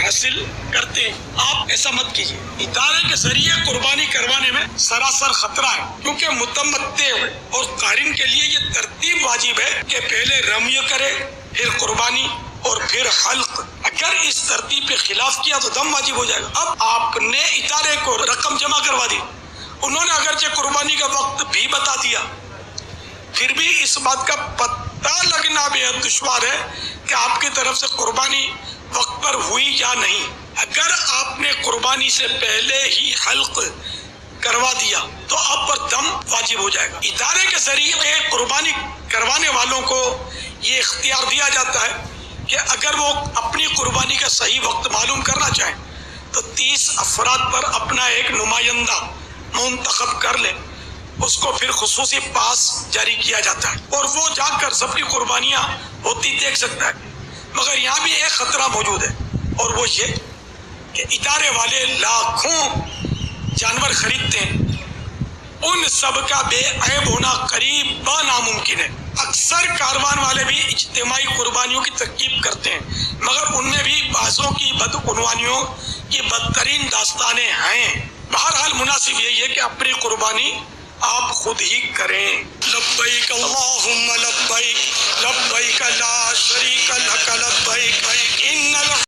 حاصل کرتے ہیں۔ آپ ایسا مت کیجیے۔ ادارے کے ذریعے قربانی کروانے میں سراسر خطرہ ہے، کیونکہ متمتع اور قارن کے لیے یہ ترتیب واجب ہے کہ پہلے رمی کرے، پھر قربانی اور پھر حلق۔ اگر اس ترتیب کے خلاف کیا تو دم واجب ہو جائے گا۔ اب آپ نے ادارے کو رقم جمع کروا دی، انہوں نے اگرچہ قربانی کا وقت بھی بتا دیا، پھر بھی اس بات کا پتہ لگنا بے حد دشوار ہے کہ آپ کی طرف سے قربانی وقت پر ہوئی یا نہیں۔ اگر آپ نے قربانی سے پہلے ہی حلق کروا دیا تو آپ پر دم واجب ہو جائے گا۔ ادارے کے ذریعے قربانی کروانے والوں کو یہ اختیار دیا جاتا ہے کہ اگر وہ اپنی قربانی کا صحیح وقت معلوم کرنا چاہیں تو 30 افراد پر اپنا ایک نمائندہ منتخب کر لیں، اس کو پھر خصوصی پاس جاری کیا جاتا ہے اور وہ جا کر سب کی قربانیاں ہوتی دیکھ سکتا ہے۔ مگر یہاں بھی ایک خطرہ موجود ہے، اور وہ یہ کہ ادارے والے لاکھوں جانور خریدتے ہیں، ان سب کا بے عیب ہونا قریب ناممکن ہے۔ اکثر کاروان والے بھی اجتماعی قربانیوں کی ترکیب کرتے ہیں، مگر ان میں بھی بعضوں کی بدعنوانیوں کی بدترین داستانیں ہیں۔ بہرحال مناسب یہی ہے کہ اپنی قربانی آپ خود ہی کریں۔ لبیک اللہم لبیک، لبیک لا شریک لک لبیک، ان